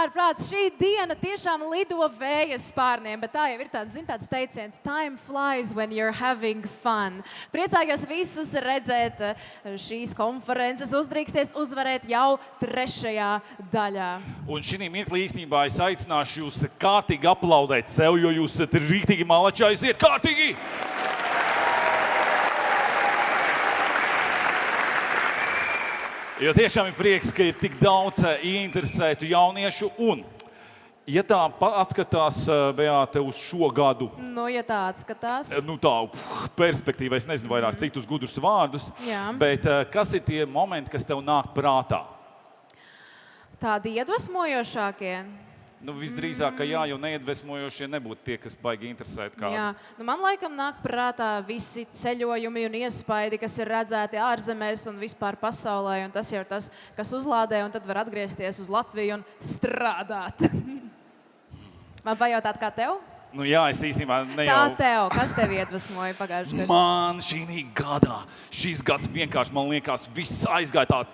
ārprāts, šī diena tiešām lido vējas spārniem, bet tā jau ir tāds teiciens, time flies when you're having fun. Priecājos visus redzēt šīs konferences, uzdrīksties uzvarēt jau 3. daļā. Un šī mirklī īstenībā es aicināšu jūs kārtīgi aplaudēt sev, jo jūs esat rīktīgi malači, aiziet kārtīgi! Jo tiešām ir prieks, ka ir tik daudz ieinteresētu jauniešu. Un, ja tā atskatās, Beāte, uz šo gadu, Ja tā atskatās. Tā perspektīva, es nezinu vairāk citus gudrus vārdus, bet kas ir tie momenti, kas tev nāk prātā? Tādi iedvesmojošākie. Visdrīzāk, ka jā, jo neiedvesmojošie nebūtu tie, kas baigi interesēt kādu. Jā, man laikam nāk prātā visi ceļojumi un iespaidi, kas ir redzēti ārzemēs un vispār pasaulē, un tas jau ir tas, kas uzlādē, un tad var atgriezties uz Latviju un strādāt. Man pajautāt, kā tev? Jā, es īstenībā ne jau... Kā tev? Kas tev iedvesmoja pagājušajā gadā? Man šīs gads vienkārši, man liekas, viss aizgāja tā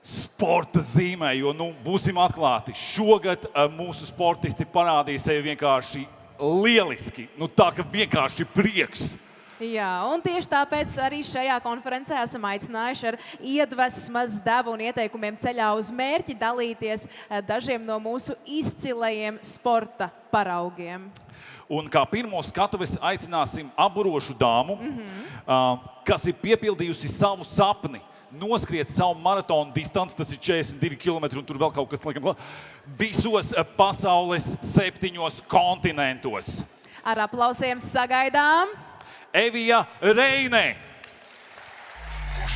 sporta zīmē, jo, būsim atklāti, šogad mūsu sportisti parādīja sevi vienkārši lieliski. Tā, ka vienkārši prieks. Jā, un tieši tāpēc arī šajā konferencē esam aicinājuši ar iedvesmas devu un ieteikumiem ceļā uz mērķi dalīties dažiem no mūsu izcilajiem sporta paraugiem. Un kā pirmo skatuves aicināsim aburošu dāmu, kas ir piepildījusi savu sapni, noskriet savu maratonu distanci, tas ir 42 km, un tur vēl kaut kas, laikam, visos pasaules 7 kontinentos. Ar aplausiem sagaidām Evija Reinē,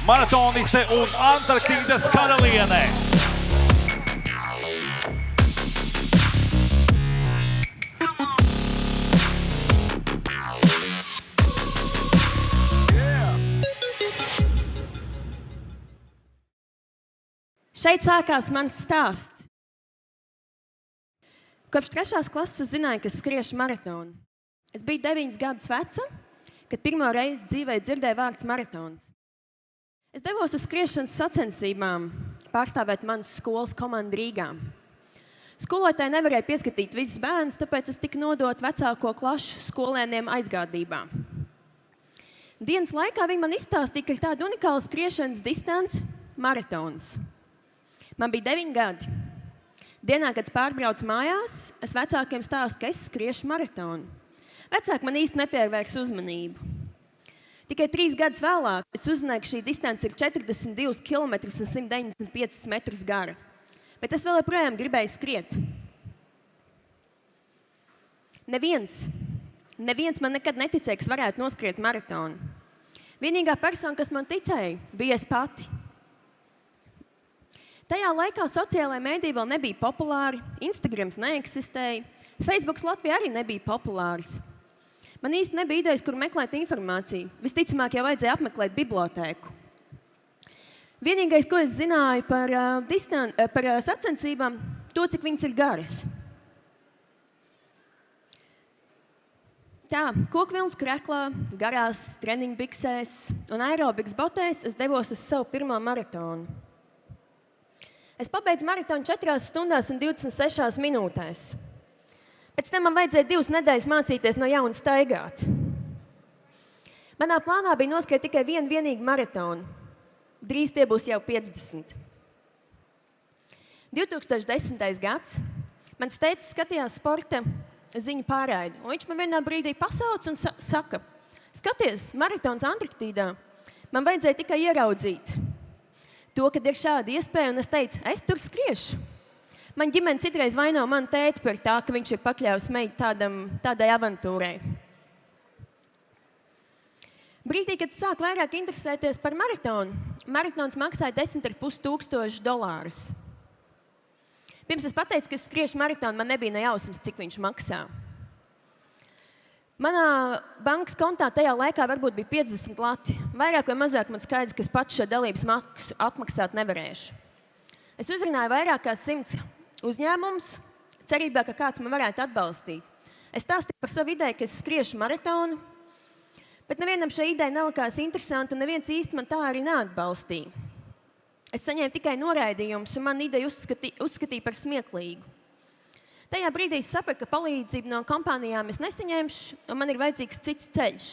maratoniste un Antarktīdas karaliene. Šeit sākās mans stāsts. Kopš 3. klases zināju, ka skriešu maratonu. Es biju 9 gadus veca, kad pirmo reizi dzīvē dzirdēju vārds maratons. Es devos uz skriešanas sacensībām, pārstāvēt manas skolas komandu Rīgā. Skolotāji nevarēja pieskatīt visus bērnus, tāpēc es tiku nodot vecāko klašu skolēniem aizgādībā. Dienas laikā viņi man izstāstīja, ka ir tāda unikāla skriešanas distance – maratons. Man bija 9 gadi. Dienā, kad es pārbraucu mājās, es vecākiem stāstu, ka es skriešu maratonu. Vecāki man īsti nepievērs uzmanību. Tikai 3 gadus vēlāk es uzzināju, ka šī distance ir 42 km un 195 metrus gara. Bet es vēl joprojām gribēju skriet. Neviens man nekad neticēja, ka es varētu noskriet maratonu. Vienīgā persona, kas man ticēja, bija es pati. Tajā laikā sociālajā mēdī vēl nebija populāri, Instagrams neeksistēja, Facebooks Latvijā arī nebija populārs. Man īsti nebija idejas, kur meklēt informāciju. Visticamāk, jau vajadzēja apmeklēt bibliotēku. Vienīgais, ko es zināju par sacensībām, to, cik viņas ir garas. Tā, kokvilnas kreklā, garās treniņbiksēs un aerobikas botēs es devos uz savu pirmo maratonu. Es pabeidzu maratonu 4 stundās un 26 minūtēs. Pēc tam man vajadzēja 2 nedēļas mācīties no jauna staigāt. Manā plānā bija noskriet tikai vienīgu maratonu. Drīz tie būs jau 50. 2010. gads. Mans tētis skatījās sporta ziņu pārraidi, un viņš man vienā brīdī pasauc un saka, skaties, maratons Antarktīdā. Man vajadzēja tikai ieraudzīt to, kad ir šāda iespēja, un es teicu, es tur skriešu. Man ģimene citreiz vaino manu tēti par tā, ka viņš ir pakļāvis meitu tādai avantūrai. Brīdī, kad sāku vairāk interesēties par maratonu, maratons maksāja $10,500. Pirms es pateicu, ka es skriešu maratonu, man nebija ne jausmas, cik viņš maksā. Manā bankas kontā tajā laikā varbūt bija 50 lati. Vairāk vai mazāk man skaidrs, ka es pats šo dalības maksu atmaksāt nevarēšu. Es uzrunāju vairāk kā 100 uzņēmumus, cerībā, ka kāds man varētu atbalstīt. Es stāstīju par savu ideju, ka es skriešu maratonu, bet nevienam šī ideja nelikās interesanta, un neviens īsti man tā arī neatbalstīja. Es saņēmu tikai noraidījumus, un man ideja uzskatīja par smieklīgu. Tajā brīdī es sapratu, ka palīdzību no kompānijām es nesaņemšu, un man ir vajadzīgs cits ceļš.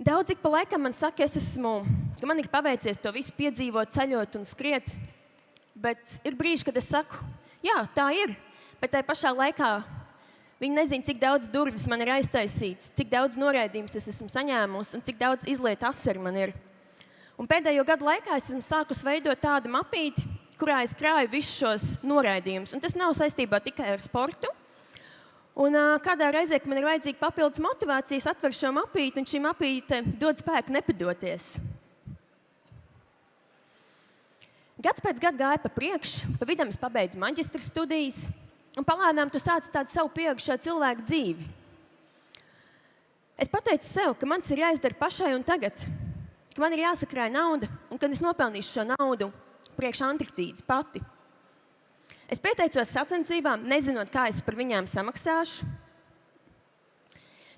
Daudz ik pa laikam man saka, ka man ir paveicies to visu piedzīvot, ceļot un skriet, bet ir brīži, kad es saku, jā, tā ir, bet tajā pašā laikā viņi nezina, cik daudz durvis man ir aiztaisīts, cik daudz noraidījums es esmu saņēmusi un cik daudz izliet asaru man ir. Un pēdējo gadu laikā es esmu sākus veidot tādu mapīti, kurā es krāju visus šos noraidījumus. Un tas nav saistībā tikai ar sportu. Un kādā reizē, kad man ir vajadzīga papildus motivācija, es atveru šo mapīti, un šī mapīte dod spēku nepadoties. Gads pēc gada gāja pa priekšu, pa vidam es pabeidzu maģistra studijas, un palēnām tu sāc tādu savu pieaugušo cilvēku dzīvi. Es pateicu sev, ka man tas ir jāizdara pašai un tagad, ka man ir jāsakrāj nauda, un kad es nopelnīšu šo naudu priekš Antarktīdas pati. Es pieteicos sacensībām, nezinot, kā es par viņām samaksāšu.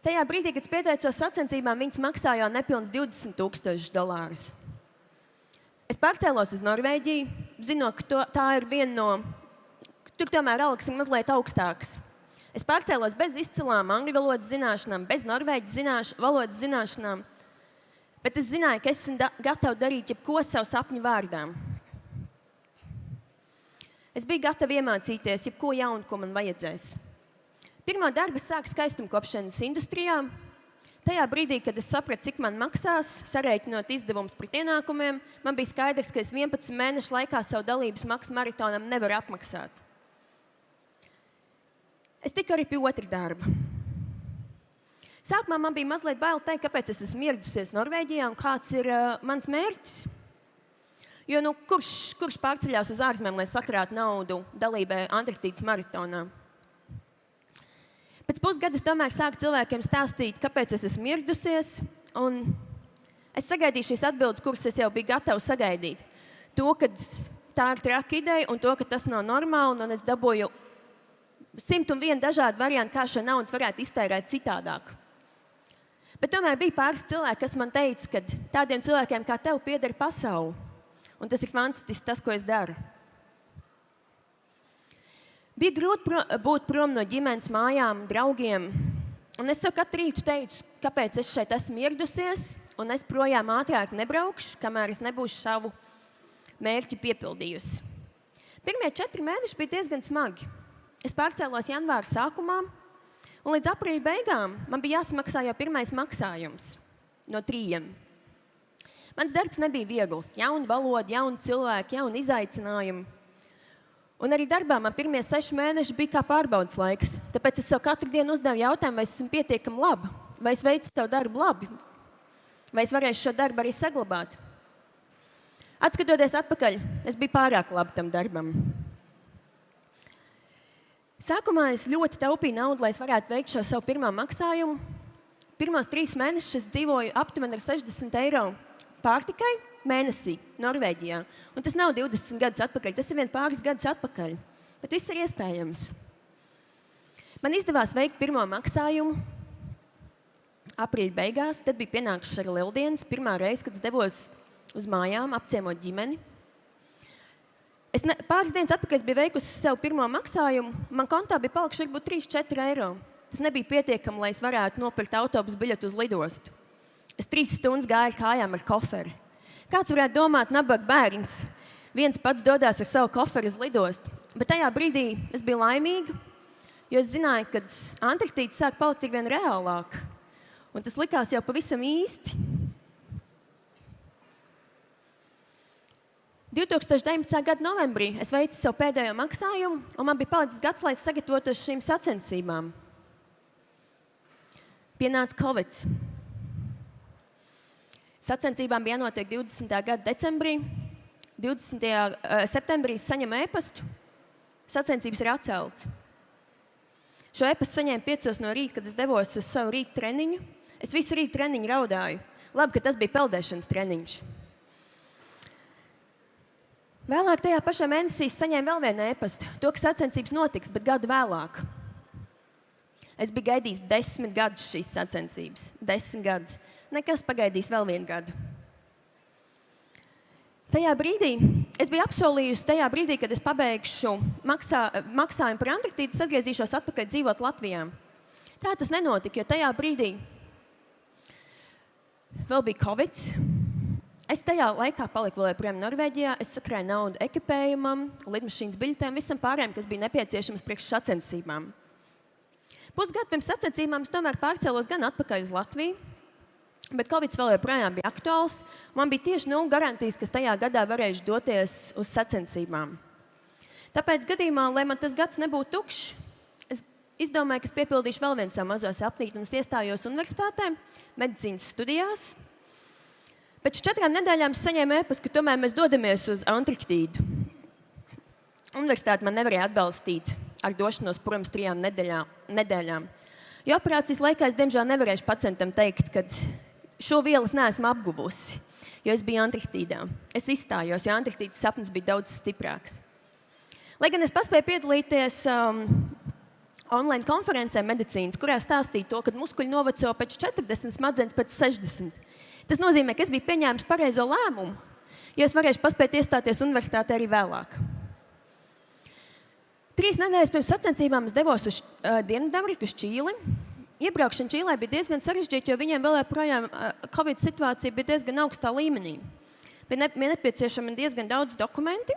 Tajā brīdī, kad es pieteicos sacensībām, viņas maksāja jau nepilns $20,000. Es pārcēlos uz Norvēģiju, zinot, ka tā ir viena no... Tur tomēr algas ir mazliet augstākas. Es pārcēlos bez izcilām angļu valodas zināšanām, bez norvēģu valodas zināšanām, bet es zināju, ka esmu gatava darīt jebko savu sapņu vārdām. Es biju gatava iemācīties jebko jaunu, ko man vajadzēs. Pirmo darbu es sāku skaistumkopšanas industrijā. Tajā brīdī, kad es sapratu, cik man maksās, sarēķinot izdevumus pret ienākumiem, man bija skaidrs, ka es 11 mēnešu laikā savu dalības maksu maratonam nevaru apmaksāt. Es tiku arī pie otra darba. Sākumā man bija mazliet bail teikt, kāpēc es esmu ieradusies Norvēģijā un kāds ir mans mērķis. Jo kurš pārceļās uz ārzemēm, lai sakrātu naudu dalībai Antarktīdas maratonā? Pēc pusgada es tomēr sāku cilvēkiem stāstīt, kāpēc es esmu ieradusies, un es sagaidīju šīs atbildes, kuras es jau biju gatava sagaidīt. To, ka tā ir traka ideja, un to, ka tas nav normāli, un es dabūju 101 dažādu variantu, kā šo naudu varētu iztērēt citādāk. Bet tomēr bija pāris cilvēki, kas man teica, ka tādiem cilvēkiem kā tev pieder pasaule. Un tas ir fantastiski, tas, ko es daru. Bija grūti būt prom no ģimenes, mājām, draugiem. Un es sev katru rītu teicu, kāpēc es šeit esmu ieradusies, un es projām ātrāk nebraukšu, kamēr es nebūšu savu mērķi piepildījusi. Pirmie 4 mēneši bija diezgan smagi. Es pārcēlos janvāra sākumā, un līdz aprīļa beigām man bija jāsamaksā jau pirmais maksājums no 3. Mans darbs nebija viegls. Jauna valoda, jauni cilvēki, jauni izaicinājumi. Un arī darbā man pirmie 6 mēneši bija kā pārbaudas laiks. Tāpēc es sev katru dienu uzdevu jautājumu, vai es esmu pietiekami laba, vai es veicu savu darbu labi, vai es varēšu šo darbu arī saglabāt. Atskatoties atpakaļ, es biju pārāk laba tam darbam. Sākumā es ļoti taupīju naudu, lai es varētu veikt šo savu pirmo maksājumu. Pirmos 3 mēnešus es dzīvoju aptuveni ar 60 eiro pārtikai mēnesī Norvēģijā. Un tas nav 20 gadus atpakaļ, tas ir vien pāris gadus atpakaļ. Bet viss ir iespējams. Man izdevās veikt pirmo maksājumu aprīļa beigās, tad bija pienākušas arī Lieldienas, pirmā reize, kad es devos uz mājām apciemot ģimeni. Pāris dienas atpakaļ es biju veikusi sev pirmo maksājumu, man kontā bija palikuši varbūt 3-4 eiro. Tas nebija pietiekami, lai es varētu nopirkt autobusu biļetu uz lidostu. Es 3 stundas gāju kājām ar koferi. Kāds varētu domāt, nabaga bērns viens pats dodās ar savu koferi uz lidostu. Bet tajā brīdī es biju laimīga, jo es zināju, ka Antarktīda sāk palikt tik vien reālāk. Un tas likās jau pavisam īsti. 2019. gada novembrī es veicu savu pēdējo maksājumu, un man bija palicis gads, lai es sagatavotos šīm sacensībām. Pienāca Covid. Sacensībām bija jānotiek 20. gada decembrī. 20. septembrī es saņemu e-pastu. Sacensības ir atceltas. Šo e-pastu saņēmu 5 no rīta, kad es devos uz savu rīta treniņu. Es visu rīta treniņu raudāju. Labi, ka tas bija peldēšanas treniņš. Vēlāk tajā pašā mēnesī saņēmu vēl vienu e-pastu. To, ka sacensības notiks, bet gadu vēlāk. Es biju gaidījis 10 gadus šīs sacensības. 10 gadus. Nekas, pagaidīs vēl 1 gadu. Tajā brīdī es biju apsolījusi, kad es pabeigšu maksājumu par Antarktīdu, es atgriezīšos atpakaļ dzīvot Latvijā. Tā tas nenotika, jo tajā brīdī vēl bija Covid. Es tajā laikā paliku vēl joprojām Norvēģijā. Es sakrāju naudu ekipējumam, lidmašīnas biļetēm, visam pārējiem, kas bija nepieciešams priekš sacensībām. Pusgadu pirms sacensībām es tomēr pārcēlos gan atpakaļ uz Latviju, bet Covid vēl joprojām bija aktuāls. Man bija tieši 0 garantijas, kas tajā gadā varēšu doties uz sacensībām. Tāpēc gadījumā, lai man tas gads nebūtu tukšs, es izdomāju, ka es piepildīšu vēl vienu savu mazo sapnīti un es iestājos universitātē, medicīnas studijās. Pēc 4 nedēļām es saņēmu e-pastu, ka tomēr mēs dodamies uz Antarktīdu. Universitāte man nevarēja atbalstīt ar došanos prom 3 nedēļām. Jo operācijas laikā es diemžēl nevarēšu pacientam teikt, ka šo vielu es neesmu apguvusi, jo es biju Antarktīdā. Es izstājos, jo Antarktīdas sapnis bija daudz stiprāks. Lai gan es paspēju piedalīties online konferencē medicīnas, kurā stāstīja to, ka muskuļi noveco pēc 40, smadzenes pēc 60. Tas nozīmē, ka es biju pieņēmis pareizo lēmumu, jo es varēšu paspēt iestāties universitātē arī vēlāk. 3 nedēļas pirms sacensībām es devos uz Dienvidameriku, uz Čīli. Iebraukšana Čīlē bija diezgan sarežģīta, jo viņiem vēl joprojām Covid situācija bija diezgan augstā līmenī. Bija nepieciešami diezgan daudz dokumenti.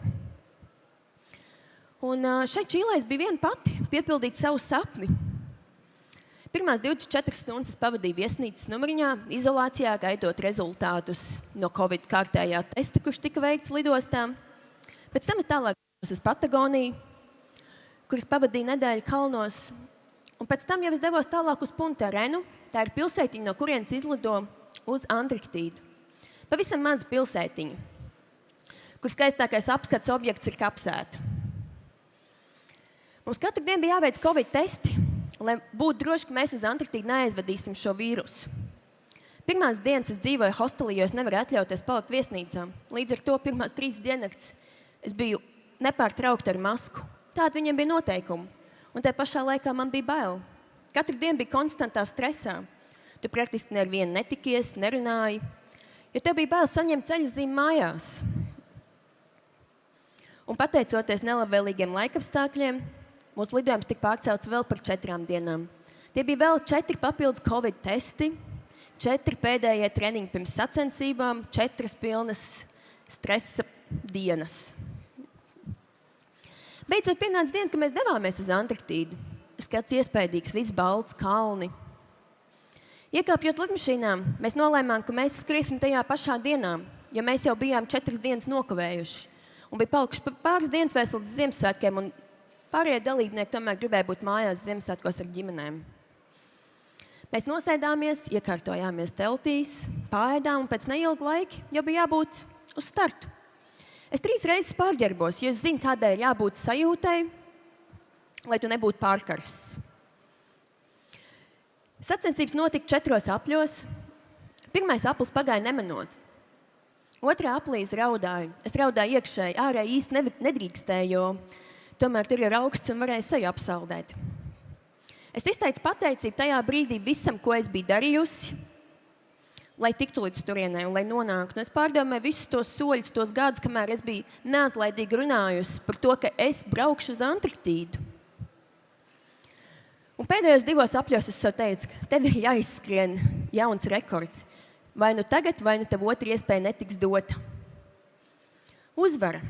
Un šeit Čīlē es biju viena pati piepildīt savu sapni. Pirmās 24 stundas es pavadīju viesnīcas numuriņā, izolācijā, gaidot rezultātus no Covid kārtējā testa, kurš tika veikts lidostā. Pēc tam es tālāk devos uz Patagoniju, kur es pavadīju nedēļu kalnos. Un pēc tam jau es devos tālāk uz Punta Arenu. Tā ir pilsētiņa, no kurienes izlido uz Antarktīdu. Pavisam maza pilsētiņa, kur skaistākais apskats objekts ir kapsēta. Mums katru dienu bija jāveic Covid testi, lai būtu droši, ka mēs uz Antarktīdu neaizvedīsim šo vīrusu. Pirmās dienas es dzīvoju hostelī, jo es nevaru atļauties palikt viesnīcā. Līdz ar to pirmās 3 diennakts es biju nepārtraukti ar masku. Tādi viņiem bija noteikumi. Un tajā pašā laikā man bija bail. Katru dienu bija konstantā stresā. Tu praktiski nevienu netikies, nerunāji, jo tev bija bail saņemt ceļazīmi mājās. Un pateicoties nelabvēlīgiem laikapstākļiem, mūsu lidojums tika pārcelts vēl par 4 dienām. Tie bija vēl 4 papildus Covid testi, 4 pēdējie treniņi pirms sacensībām, 4 pilnas stresa dienas. Beidzot pienāca diena, kad mēs devāmies uz Antarktīdu. Skats iespaidīgs, viss balts, kalni. Iekāpjot lidmašīnā, mēs nolēmām, ka mēs skriesim tajā pašā dienā, jo mēs jau bijām 4 dienas nokavējuši. Un bija palikuši pāris dienas vēl līdz Ziemassvētkiem, un pārējie dalībnieki tomēr gribēja būt mājās Ziemassvētkos ar ģimenēm. Mēs nosēdāmies, iekārtojāmies teltīs, pāēdām, un pēc neilga laika jau bija jābūt uz startu. Es 3 reizes pārģerbos, jo es zinu, kādai ir jābūt sajūtai, lai tu nebūtu pārkarsts. Sacensības notika 4 apļos. Pirmais aplis pagāja nemanot. Otrā aplī es raudāju. Es raudāju iekšēji, ārēji īsti nedrīkstēju, jo tomēr tur ir augsts un varēja seju apsaldēt. Es izteicu pateicību tajā brīdī visam, ko es biju darījusi, lai tiktu līdz turienei un lai nonāktu. Es pārdomāju visus tos soļus, tos gadus, kamēr es biju neatlaidīgi runājusi par to, ka es braukšu uz Antarktīdu. Un pēdējos 2 apļos es sev teicu, ka tev ir jāizskrien jauns rekords. Vai nu tagad, vai nu tev otra iespēja netiks dota. Uzvara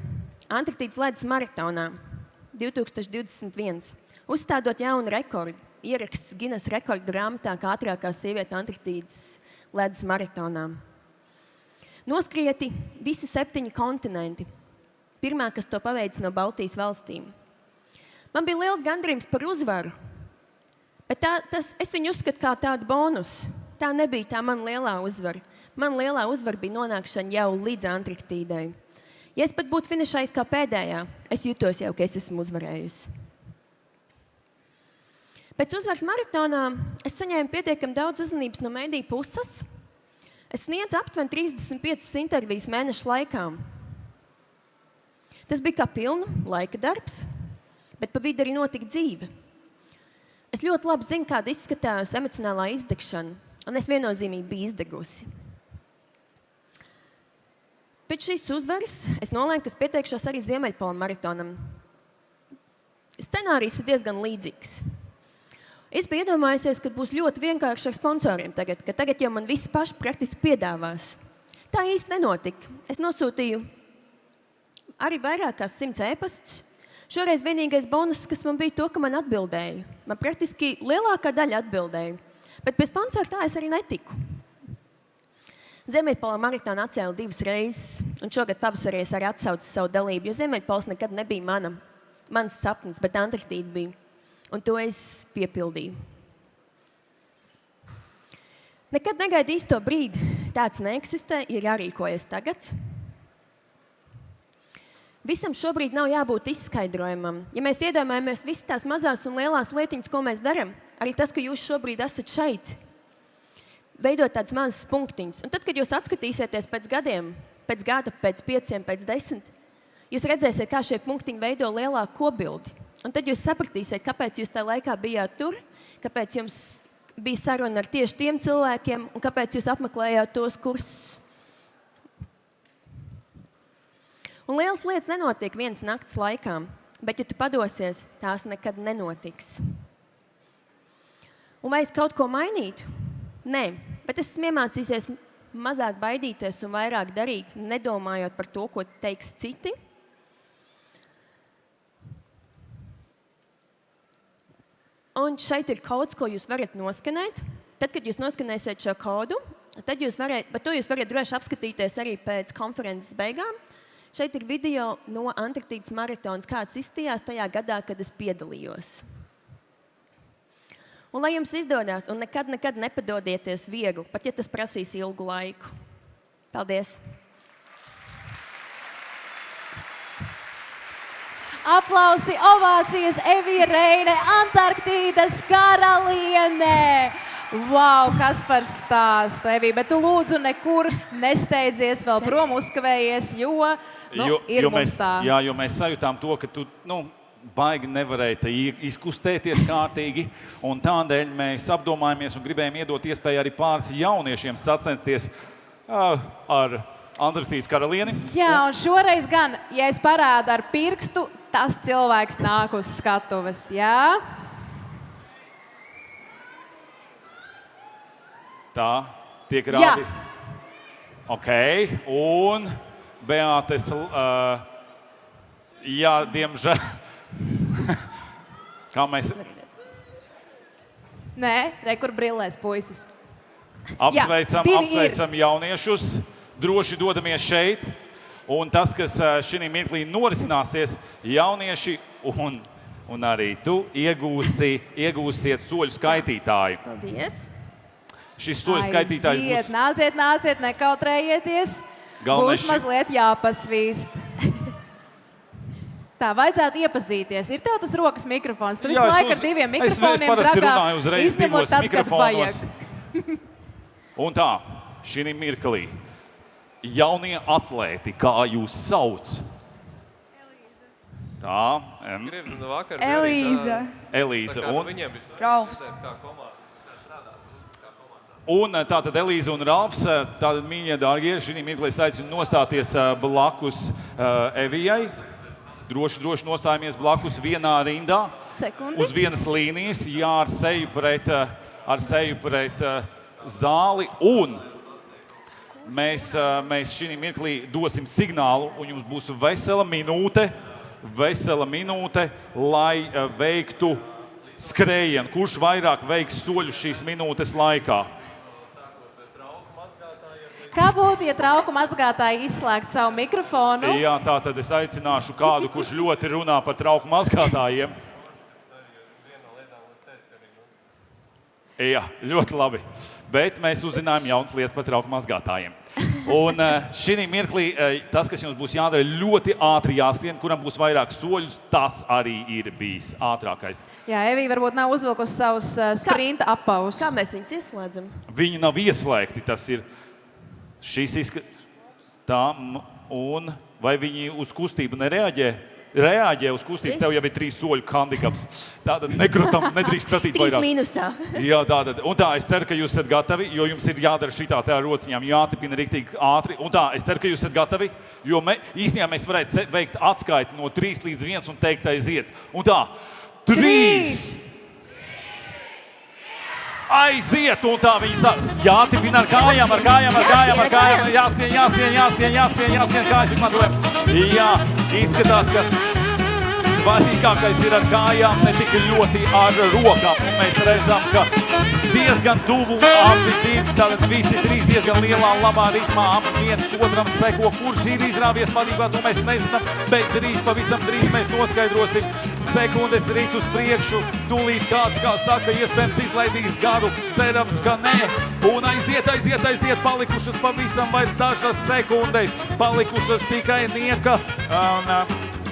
Antarktīdas ledus maratonā 2021. Uzstādot jaunu rekordu, ieraksts Guinness rekordu grāmatā kā ātrākā sieviete Antarktīdas ledus maratonā. Noskrieti visi 7 kontinenti. Pirmā, kas to paveica no Baltijas valstīm. Man bija liels gandarījums par uzvaru, bet es viņu uzskatu kā tādu bonusu. Tā nebija tā mana lielā uzvara. Mana lielā uzvara bija nonākšana jau līdz Antarktīdai. Ja es pat būtu finišējis kā pēdējā, es jutos jau, ka es esmu uzvarējusi. Pēc uzvaras maratonā es saņēmu pietiekami daudz uzmanības no mediju puses. Es sniedzu aptuveni 35 intervijas mēnešu laikā. Tas bija kā pilnu laika darbs, bet pa vidu arī notika dzīve. Es ļoti labi zinu, kāda izskatās emocionālā izdegšana, un es viennozīmīgi biju izdegusi. Pēc šīs uzvaras es nolēmu, ka es pieteikšos arī Ziemeļpola maratonam. Scenārijs ir diezgan līdzīgs. Es biju iedomājusies, ka būs ļoti vienkārši ar sponsoriem tagad, ka tagad jau man visi paši praktiski piedāvās. Tā īsti nenotika. Es nosūtīju arī vairāk kā 100 e-pastus. Šoreiz vienīgais bonus, kas man bija to, ka man atbildēja. Man praktiski lielākā daļa atbildēja. Bet pie sponsora tā es arī netiku. Ziemeļpola maratonu atcēla 2 reizes, un šogad pavasarī es arī atsaucu savu dalību, jo Ziemeļpols nekad nebija mans sapnis, bet Antarktīda bija. Un to es piepildīju. Nekad negaidi īsto brīdi. Tāds neeksistē, ir jārīkojas tagad. Visam šobrīd nav jābūt izskaidrojumam. Ja mēs iedomājamies visas tās mazās un lielās lietiņas, ko mēs darām, arī tas, ka jūs šobrīd esat šeit, veidot tādas mazas punktiņas. Un tad, kad jūs atskatīsieties pēc gadiem, pēc gada, pēc 5, pēc 10, jūs redzēsiet, kā šie punktiņi veido lielāku kopbildi. Un tad jūs sapratīsiet, kāpēc jūs tajā laikā bijāt tur, kāpēc jums bija saruna ar tieši tiem cilvēkiem un kāpēc jūs apmeklējāt tos kursus. Un lielas lietas nenotiek vienas nakts laikā, bet, ja tu padosies, tās nekad nenotiks. Un vai es kaut ko mainītu? Nē, bet es esmu iemācījusies mazāk baidīties un vairāk darīt, nedomājot par to, ko teiks citi. Un šeit ir kods, ko jūs varat noskanēt. Tad, kad jūs noskanēsiet šo kodu, tad jūs varat droši apskatīties arī pēc konferences beigām. Šeit ir video no Antarktīdas maratons, kāds izstījās tajā gadā, kad es piedalījos. Un lai jums izdodas, un nekad nepadodieties viegli, pat ja tas prasīs ilgu laiku. Paldies! Aplausi, ovācijas, Evija Reine, Antarktīdas karaliene! Wow, kas par stāstu, Evija, bet tu lūdzu nekur nesteidzies vēl prom, uzkavējies, ir mums tā. Jā, jo mēs sajūtām to, ka tu, baigi nevarēja izkustēties kārtīgi, un tādēļ mēs apdomājamies un gribējām iedot iespēju arī pāris jauniešiem sacensties ar Antarktīdas karalieni. Jā, un šoreiz gan, ja es parādu ar pirkstu, tas cilvēks nāk uz skatuves, jā? Tā, tiek rādi. Ok, un Beātes, jā, diemžēl. Kā mēs... Nē, kur brillēs puisis. Apsveicam jauniešus, droši dodamies šeit. Un tas, kas šī mirklī norisināsies, jaunieši un arī tu iegūsiet soļu skaitītāju. Paldies! Šis soļu skaitītājs būs... Nāciet, nekautrējieties. Būs mazliet jāpasvīst. Tā, vajadzētu iepazīties. Ir tev tas rokas mikrofons. Tu visu laiku ar 2 mikrofoniem es parasti runāju uzreiz divos mikrofonos. Un tā, šī mirklī. Jaunie atlēti, kā jūs sauc? Elīza. Elīza. Un? Ralfs. Un tātad Elīza un Ralfs, tātad mīļie dārgie, šī mirklī es aicinu nostāties blakus Evijai. Droši nostājamies blakus vienā rindā. Sekundi. Uz vienas līnijas, jā, ar seju pret zāli. Un mēs šī mirklī dosim signālu, un jums būs vesela minūte, lai veiktu skrējienu. Kurš vairāk veiks soļus šīs minūtes laikā? Kā būtu, ja trauku mazgātāji izslēgt savu mikrofonu? Jā, tā tad es aicināšu kādu, kurš ļoti runā par trauku mazgātājiem. Jā, ļoti labi. Bet mēs uzzinājām jaunas lietas par trauku mazgātājiem. Un šī mirklī tas, kas jums būs jādara, ļoti ātri jāskrien, kuram būs vairāk soļus, tas arī ir bijis ātrākais. Jā, Evija varbūt nav uzvilkusi savus sprinta apavus. Kā mēs viņus ieslēdzam? Viņi nav ieslēgti, tas ir šīs tā, un vai viņi uz kustību nereaģē? reaģē uz kustību, tev jau ir 3 soļu handikaps. Tātad nekrotam, nedrīkst kratīt 3 vairāk. mīnusā. Jā, tātad. Un tā, es ceru, ka jūs esat gatavi, jo jums ir jādara šitā tā rociņām, jātipina riktīgi ātri. Un tā, es ceru, ka jūs esat gatavi, jo īstenībā mēs varētu veikt atskaiti no 3 līdz 1 un teikt, aiziet. Un tā, 3! Aiziet, un tā viņi jātipina ar kājām, jāskrien, kājas izmantojam. Jā, izskatās, ka svarīgākais ir ar kājām, ne tik ļoti ar rokām. Un mēs redzam, ka diezgan tuvu abi divi, tātad visi 3 diezgan lielā labā ritmā, abi viens otram seko, kurš ir izrāvies vadībā, to mēs nezinām, bet pavisam drīz mēs noskaidrosim. Sekundes rīt uz priekšu, tūlīt kāds, kā saka, iespējams izlaidīs garu, cerams, ka nē. Un aiziet, palikušas pavisam vairs dažas sekundes, palikušas tikai nieka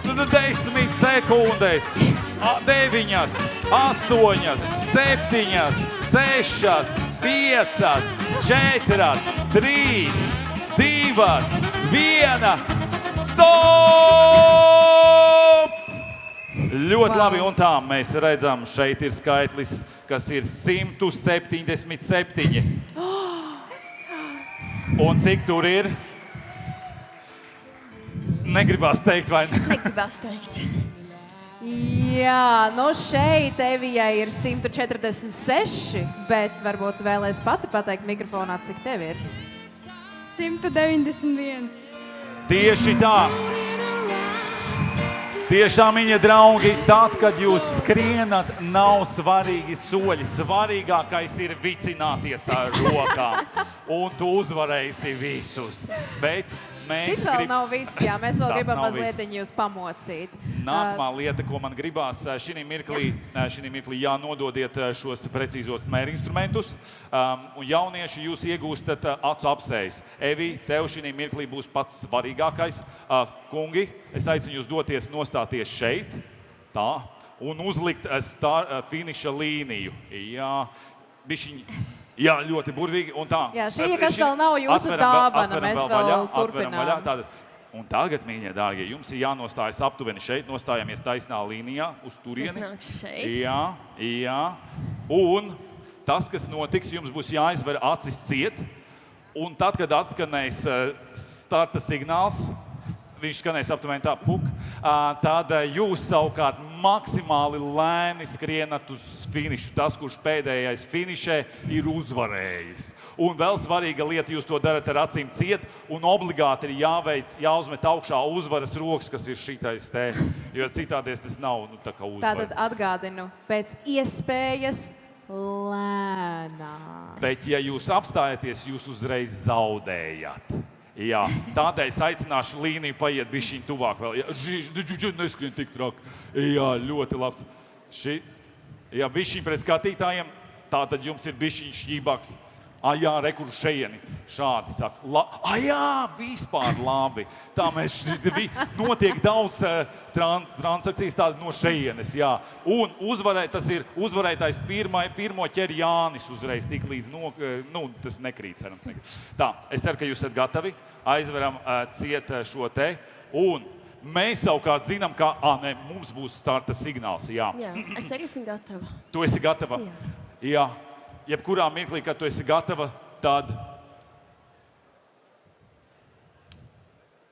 10 sekundes, 9, 8, 7, 6, 5, 4, 3, 2, 1, stop! Ļoti labi, un tā mēs redzam, šeit ir skaitlis, kas ir 177. Un cik tur ir? Negribās teikt, vai ne? Negribās teikt. Jā, no šeit Evijai ir 146, bet varbūt vēlēs pati pateikt mikrofonā, cik tev ir. 191. Tieši tā. Tiešām, viņa draugi, tad, kad jūs skrienat, nav svarīgi soļi. Svarīgākais ir vicināties ar rokām. Un tu uzvarēsi visus. Bet šis vēl nav viss, jā. Mēs vēl gribam mazliet jūs pamocīt. Nākamā lieta, ko man gribās, šī mirklī jānododiet šos precīzos mērinstrumentus. Un jaunieši, jūs iegūstat acu apsējus. Evi, tev šī mirklī būs pats svarīgākais. Kungi, es aicinu jūs doties nostāties šeit, tā, un uzlikt finiša līniju. Jā, bišķiņ. Jā, ļoti burvīgi. Un tā. Jā, šī, kas vēl nav jūsu dāvana, mēs vēl turpinām. Un tagad, mīļie dārgie, jums ir jānostājas aptuveni šeit, nostājamies taisnā līnijā uz turieni. Jā. Un tas, kas notiks, jums būs jāizver acis ciet. Un tad, kad atskanēs starta signāls, viņš skanēs aptuveni tā, tad jūs savukārt maksimāli lēni skrienat uz finišu. Tas, kurš pēdējais finišē, ir uzvarējis. Un vēl svarīga lieta, jūs to darat ar acīm ciet, un obligāti ir jāuzmet augšā uzvaras rokas, kas ir šitais te, jo citādies tas nav tā kā uzvara. Tātad atgādinu, pēc iespējas lēnāk. Bet, ja jūs apstājaties, jūs uzreiz zaudējat. Jā, tādēļ es aicināšu līniju paiet bišķiņ tuvāk vēl. Neskrien tik traki. Jā, ļoti labs. Jā, bišķiņ pret skatītājiem, tātad jums ir bišķiņ šķībāks. Jā, rekur šeieni. Šādi saka. Jā, vispār labi. Tā mēs notiek daudz transakcijas tādi no šeienes, jā. Un tas ir uzvarētājs pirmo ķer Jānis uzreiz, tik līdz, tas nekrīt, cerams. Tā, es ceru, ka jūs esat gatavi. Aizveram ciet šo te. Un mēs savukārt zinām, ka, mums būs starta signāls, jā. Jā, es arī esmu gatava. Tu esi gatava? Jā. Jebkurā mirklī, kad tu esi gatava, tad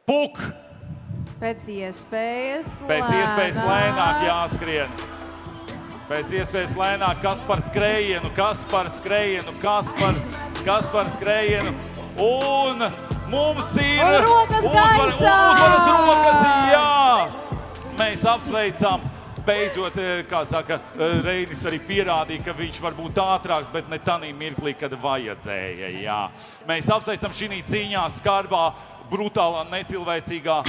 puk! Pēc iespējas lēnāk jāskrien. Pēc iespējas lēnāk, kas par skrējienu. Un mums ir uzvaras rokas, jā! Mēs apsveicam. Beidzot, kā saka, Reinis arī pierādīja, ka viņš var būt ātrāks, bet ne tanī mirklī, kad vajadzēja. Jā. Mēs apsveicam šī cīņā skarbā, brutālā, necilvēcīgā.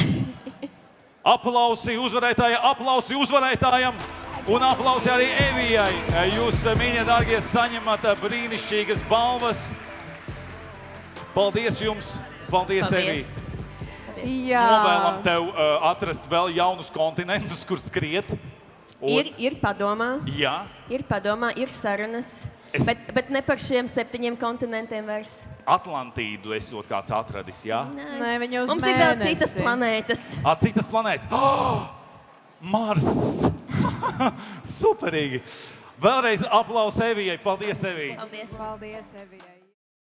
Aplausi uzvarētājam un aplausi arī Evijai. Jūs, mīļie dārgie, saņemat brīnišķīgas balvas. Paldies jums! Paldies, Evija! Novēlam tev atrast vēl jaunus kontinentus, kur skriet. Ir padomā. Jā. Ir padomā, ir sarunas. Bet ne par šiem 7 kontinentiem vairs. Atlantīdu esot kāds atradis, jā? Nē, viņi uz Mums ir vēl citas planētas. Citas planētas. Mars! Superīgi! Vēlreiz aplausi Evijai. Paldies, Evija! Paldies! Paldies, Evijai!